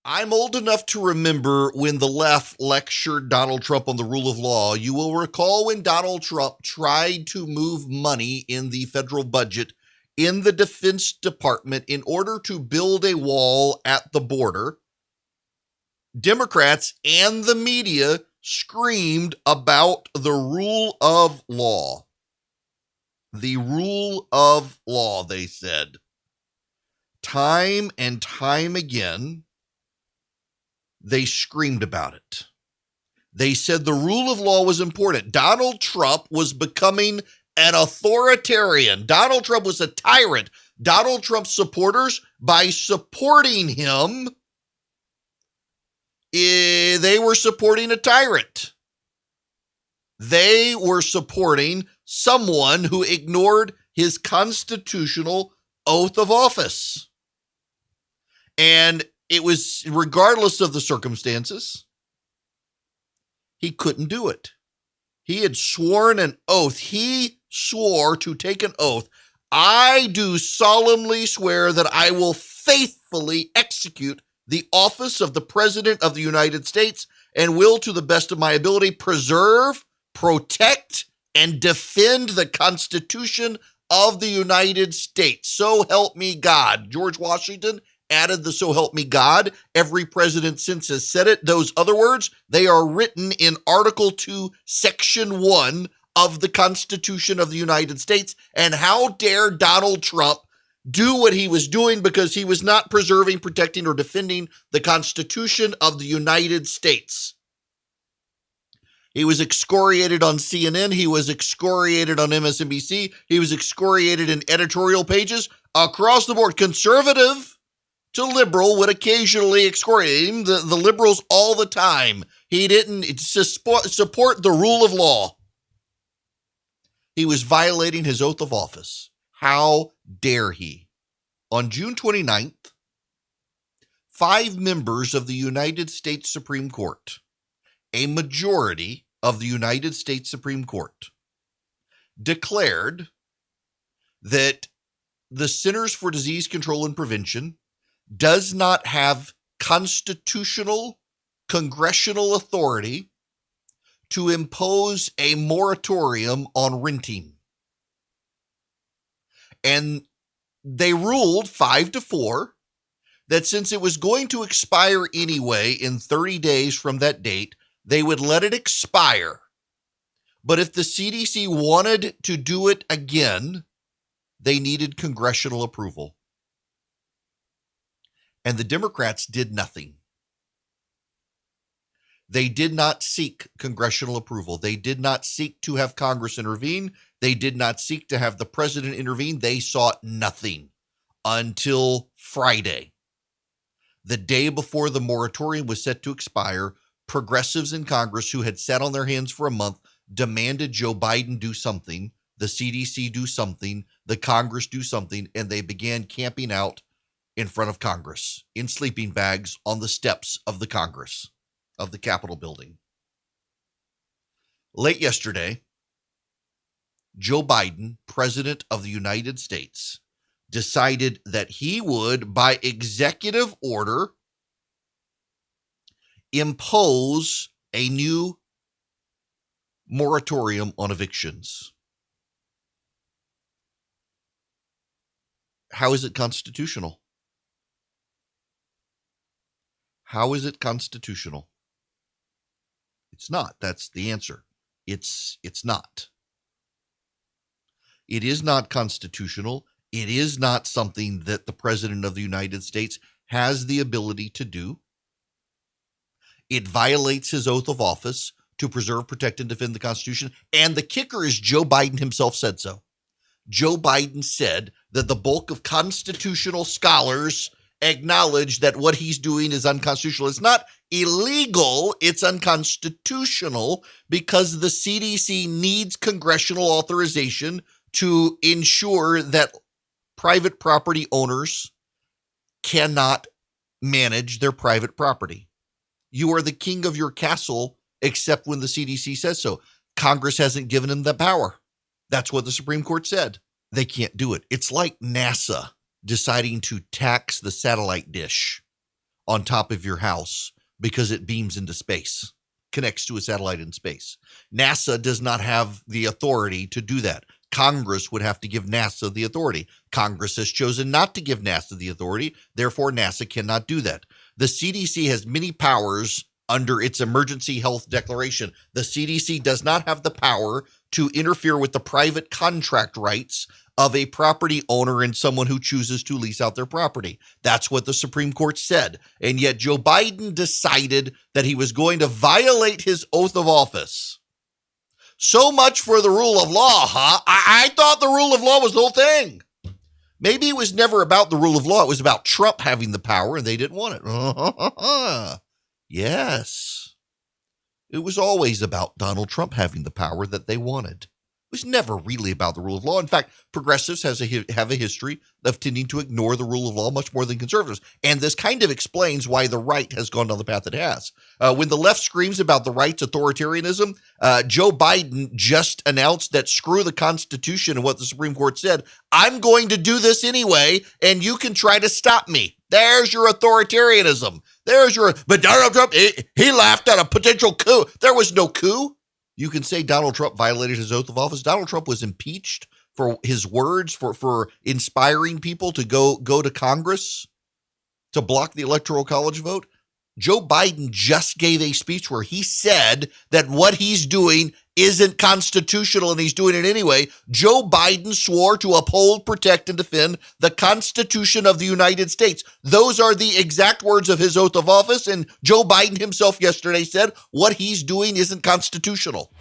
I'm old enough to remember when the left lectured Donald Trump on the rule of law. You will recall when Donald Trump tried to move money in the federal budget in the Defense Department in order to build a wall at the border. Democrats and the media screamed about the rule of law. The rule of law, they said. Time and time again, they screamed about it. They said the rule of law was important. Donald Trump was becoming an authoritarian. Donald Trump was a tyrant. Donald Trump's supporters, by supporting him, they were supporting a tyrant. They were supporting someone who ignored his constitutional oath of office. And it was, regardless of the circumstances, he couldn't do it. He had sworn an oath. He swore to take an oath. I do solemnly swear that I will faithfully execute the office of the President of the United States and will, to the best of my ability, preserve, protect, and defend the Constitution of the United States. So help me God. George Washington added the "so help me God." Every president since has said it. Those other words, they are written in Article 2, Section 1 of the Constitution of the United States. And how dare Donald Trump do what he was doing because he was not preserving, protecting, or defending the Constitution of the United States. He was excoriated on CNN. He was excoriated on MSNBC. He was excoriated in editorial pages across the board. Conservative to liberal would occasionally excoriate him, the liberals all the time. He didn't support the rule of law. He was violating his oath of office. How dare he? On June 29th, 5 members of the United States Supreme Court, a majority of the United States Supreme Court, declared that the Centers for Disease Control and Prevention does not have constitutional congressional authority to impose a moratorium on renting. And they ruled 5-4 that since it was going to expire anyway in 30 days from that date, they would let it expire. But if the CDC wanted to do it again, they needed congressional approval. And the Democrats did nothing. They did not seek congressional approval. They did not seek to have Congress intervene. They did not seek to have the president intervene. They sought nothing until Friday. The day before the moratorium was set to expire, progressives in Congress who had sat on their hands for a month demanded Joe Biden do something, the CDC do something, the Congress do something, and they began camping out in front of Congress in sleeping bags on the steps of the Congress, of the Capitol building. Late yesterday, Joe Biden, President of the United States, decided that he would, by executive order, impose a new moratorium on evictions. How is it constitutional? How is it constitutional? It's not. That's the answer. It's not. It is not constitutional. It is not something that the President of the United States has the ability to do. It violates his oath of office to preserve, protect, and defend the Constitution. And the kicker is Joe Biden himself said so. Joe Biden said that the bulk of constitutional scholars acknowledge that what he's doing is unconstitutional. It's not illegal, it's unconstitutional because the CDC needs congressional authorization to ensure that private property owners cannot manage their private property. You are the king of your castle, except when the CDC says so. Congress hasn't given them the power. That's what the Supreme Court said. They can't do it. It's like NASA deciding to tax the satellite dish on top of your house because it beams into space, connects to a satellite in space. NASA does not have the authority to do that. Congress would have to give NASA the authority. Congress has chosen not to give NASA the authority. Therefore, NASA cannot do that. The CDC has many powers under its emergency health declaration. The CDC does not have the power to interfere with the private contract rights of a property owner and someone who chooses to lease out their property. That's what the Supreme Court said. And yet Joe Biden decided that he was going to violate his oath of office. So much for the rule of law, huh? I thought the rule of law was the whole thing. Maybe it was never about the rule of law. It was about Trump having the power and they didn't want it. Yes. It was always about Donald Trump having the power that they wanted. It was never really about the rule of law. In fact, progressives have a history of tending to ignore the rule of law much more than conservatives. And this kind of explains why the right has gone down the path it has. When the left screams about the right's authoritarianism, Joe Biden just announced that screw the Constitution and what the Supreme Court said. I'm going to do this anyway, and you can try to stop me. There's your authoritarianism. But Donald Trump, he laughed at a potential coup. There was no coup. You can say Donald Trump violated his oath of office. Donald Trump was impeached for his words, for inspiring people to go to Congress to block the Electoral College vote. Joe Biden just gave a speech where he said that what he's doing isn't constitutional and he's doing it anyway. Joe Biden swore to uphold, protect, and defend the Constitution of the United States. Those are the exact words of his oath of office, and Joe Biden himself yesterday said what he's doing isn't constitutional.